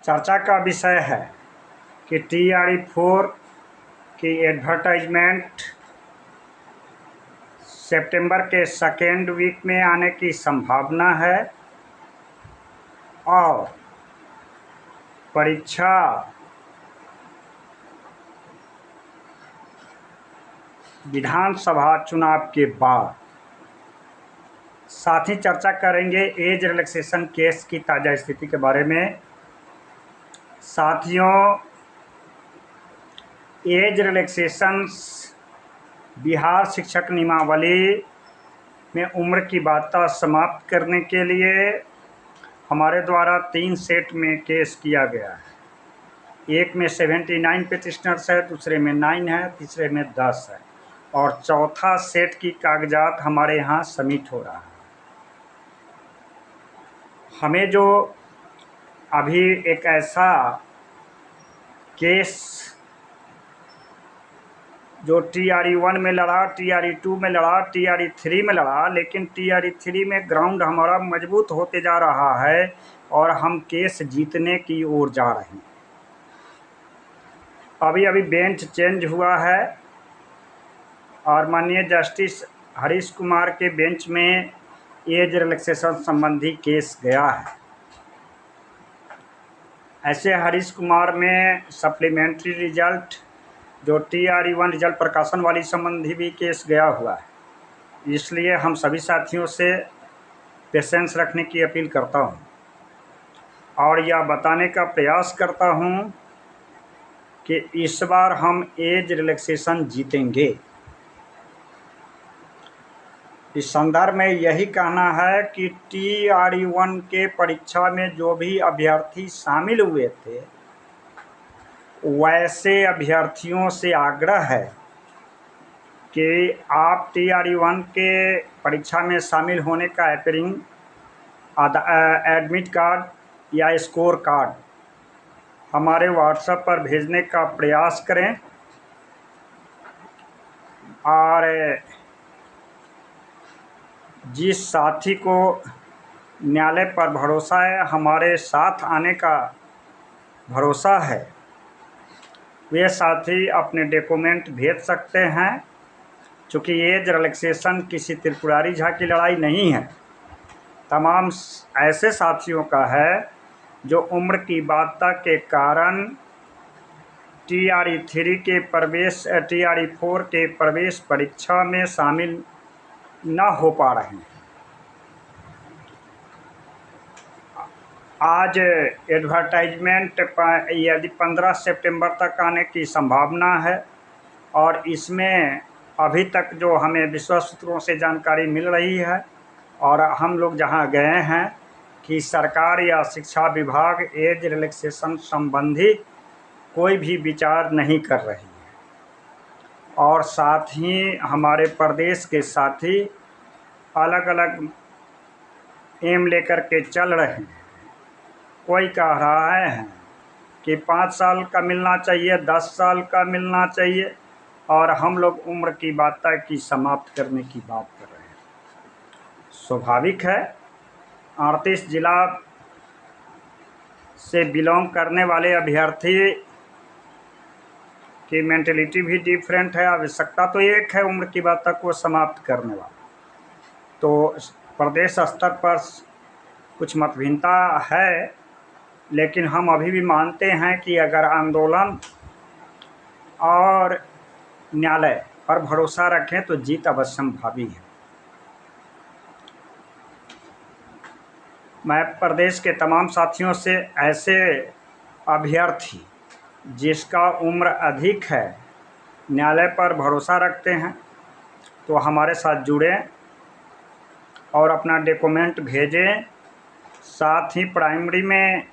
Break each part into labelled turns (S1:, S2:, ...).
S1: चर्चा का विषय है कि TRE-4 की एडवर्टाइजमेंट सितंबर के सेकेंड वीक में आने की संभावना है और परीक्षा विधानसभा चुनाव के बाद। साथ ही चर्चा करेंगे एज रिलैक्सेशन केस की ताज़ा स्थिति के बारे में। साथियों, एज रिलैक्सेशन बिहार शिक्षक नियमावली में उम्र की बाधा समाप्त करने के लिए हमारे द्वारा 3 सेट में केस किया गया है। एक में 79 पिटिशनर्स है, दूसरे में 9 है, तीसरे में 10 है और चौथा सेट की कागजात हमारे यहाँ सबमिट हो रहा है। हमें जो अभी एक ऐसा केस जो TRE-1 में लड़ा, TRE-2 में लड़ा, TRE-3 में लड़ा, लेकिन TRE-3 में ग्राउंड हमारा मजबूत होते जा रहा है और हम केस जीतने की ओर जा रहे हैं। अभी बेंच चेंज हुआ है और माननीय जस्टिस हरीश कुमार के बेंच में एज रिलैक्सेशन संबंधी केस गया है। ऐसे हरीश कुमार में सप्लीमेंट्री रिजल्ट जो TRE-1 रिजल्ट प्रकाशन वाली संबंधी भी केस गया हुआ है। इसलिए हम सभी साथियों से पेशेंस रखने की अपील करता हूं और यह बताने का प्रयास करता हूं कि इस बार हम एज रिलैक्सेशन जीतेंगे। इस संदर्भ में यही कहना है कि TRE-1 के परीक्षा में जो भी अभ्यर्थी शामिल हुए थे, वैसे अभ्यर्थियों से आग्रह है कि आप TRE-1 के परीक्षा में शामिल होने का अपीयरिंग एडमिट कार्ड या स्कोर कार्ड हमारे व्हाट्सएप पर भेजने का प्रयास करें और जिस साथी को न्यायालय पर भरोसा है, हमारे साथ आने का भरोसा है, वे साथी अपने डॉक्यूमेंट भेज सकते हैं। चूँकि एज रिलैक्सेशन किसी त्रिपुरारी झा की लड़ाई नहीं है, तमाम ऐसे साथियों का है जो उम्र की बाधा के कारण TRE-3 के प्रवेश TRE-4 के प्रवेश परीक्षा में शामिल न हो पा रहे हैं। आज एडवर्टाइजमेंट यदि 15 सितंबर तक आने की संभावना है और इसमें अभी तक जो हमें विश्वस्त सूत्रों से जानकारी मिल रही है और हम लोग जहां गए हैं कि सरकार या शिक्षा विभाग एज रिलैक्सेशन संबंधी कोई भी विचार नहीं कर रही है और साथ ही हमारे प्रदेश के साथी अलग अलग एम लेकर के चल रहे हैं। कोई कह रहा है कि 5 साल का मिलना चाहिए, 10 साल का मिलना चाहिए और हम लोग उम्र की बाधा की समाप्त करने की बात कर रहे हैं। स्वाभाविक है, 38 जिला से बिलोंग करने वाले अभ्यर्थी की मेंटलिटी भी डिफरेंट है। आवश्यकता तो एक है उम्र की बाधा को समाप्त करने वाला, तो प्रदेश स्तर पर कुछ मतभिन्नता है, लेकिन हम अभी भी मानते हैं कि अगर आंदोलन और न्यायालय पर भरोसा रखें तो जीत अवश्यंभावी है। मैं प्रदेश के तमाम साथियों से ऐसे अभ्यर्थी जिसका उम्र अधिक है, न्यायालय पर भरोसा रखते हैं, तो हमारे साथ जुड़ें और अपना डॉक्यूमेंट भेजें। साथ ही प्राइमरी में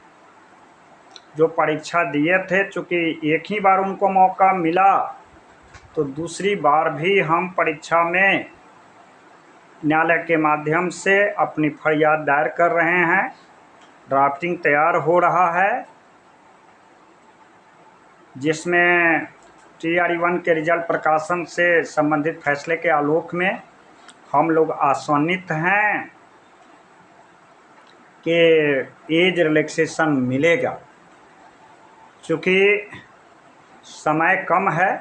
S1: जो परीक्षा दिए थे, चूँकि एक ही बार उनको मौका मिला, तो दूसरी बार भी हम परीक्षा में न्यायालय के माध्यम से अपनी फरियाद दायर कर रहे हैं। ड्राफ्टिंग तैयार हो रहा है, जिसमें TRE-1 के रिजल्ट प्रकाशन से संबंधित फैसले के आलोक में हम लोग आश्वस्त हैं कि एज रिलैक्सेशन मिलेगा। चूँकि समय कम है,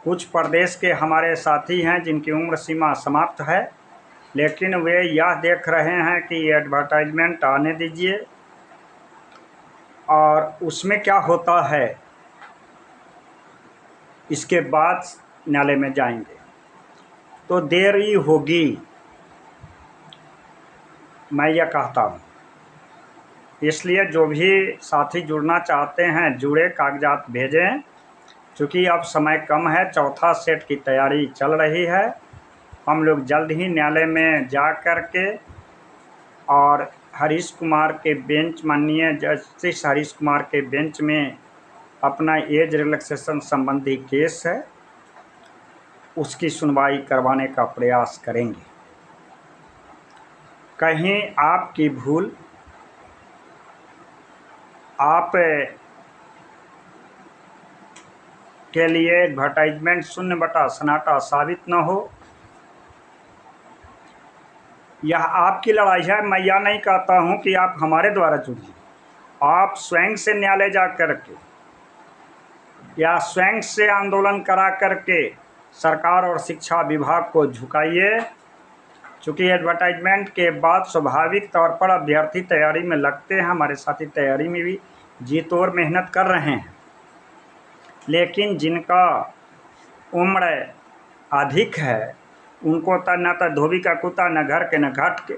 S1: कुछ प्रदेश के हमारे साथी हैं जिनकी उम्र सीमा समाप्त है, लेकिन वे यह देख रहे हैं कि ये एडवर्टाइजमेंट आने दीजिए और उसमें क्या होता है इसके बाद न्यायालय में जाएंगे, तो देरी होगी, मैं यह कहता हूँ। इसलिए जो भी साथी जुड़ना चाहते हैं जुड़े, कागजात भेजें, क्योंकि अब समय कम है, चौथा सेट की तैयारी चल रही है। हम लोग जल्द ही न्यायालय में जा कर के और हरीश कुमार के बेंच, माननीय जस्टिस हरीश कुमार के बेंच में अपना एज रिलैक्सेशन संबंधी केस है उसकी सुनवाई करवाने का प्रयास करेंगे। कहीं आपकी भूल, आप के लिए एडवर्टाइजमेंट शून्य बटा सन्नाटा साबित न हो। यह आपकी लड़ाई है। मैं यह नहीं कहता हूं कि आप हमारे द्वारा जुड़िए, आप स्वयं से न्यायालय जा कर के या स्वयं से आंदोलन करा करके सरकार और शिक्षा विभाग को झुकाइए। चूँकि एडवर्टाइजमेंट के बाद स्वाभाविक तौर पर अभ्यर्थी तैयारी में लगते हैं, हमारे साथी तैयारी में भी जी तोड़ मेहनत कर रहे हैं, लेकिन जिनका उम्र अधिक है उनको तो न तो धोबी का कुत्ता, न घर के न घाट के।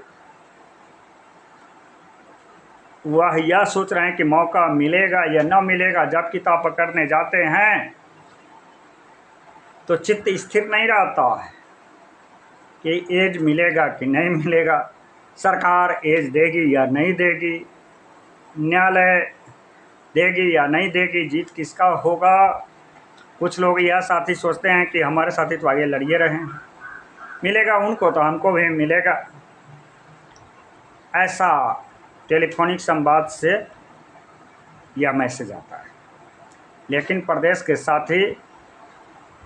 S1: वह यह सोच रहे हैं कि मौका मिलेगा या न मिलेगा। जब किताब पकड़ने जाते हैं तो चित्त स्थिर नहीं रहता है कि एज मिलेगा कि नहीं मिलेगा, सरकार एज देगी या नहीं देगी, न्यायालय देगी या नहीं देगी, जीत किसका होगा। कुछ लोग यह साथी सोचते हैं कि हमारे साथी तो आगे लड़िए रहें, मिलेगा उनको तो हमको भी मिलेगा। ऐसा टेलीफोनिक संवाद से यह मैसेज आता है। लेकिन प्रदेश के साथी,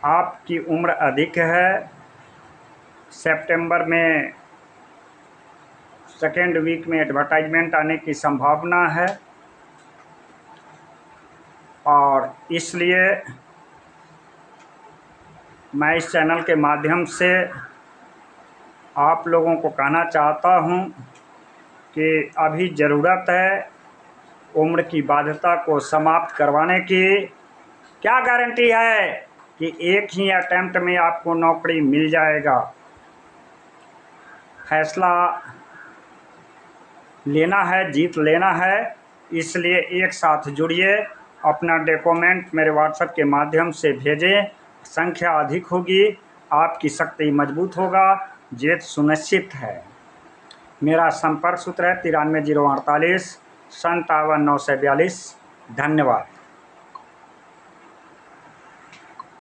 S1: आपकी उम्र अधिक है, सितंबर में सेकेंड वीक में एडवर्टाइजमेंट आने की संभावना है और इसलिए मैं इस चैनल के माध्यम से आप लोगों को कहना चाहता हूं कि अभी ज़रूरत है उम्र की बाध्यता को समाप्त करवाने की। क्या गारंटी है कि एक ही अटेम्प्ट में आपको नौकरी मिल जाएगा। फैसला लेना है, जीत लेना है, इसलिए एक साथ जुड़िए। अपना डॉक्यूमेंट मेरे व्हाट्सएप के माध्यम से भेजें। संख्या अधिक होगी, आपकी शक्ति मजबूत होगा, जीत सुनिश्चित है। मेरा संपर्क सूत्र है 93 048 57 942। धन्यवाद।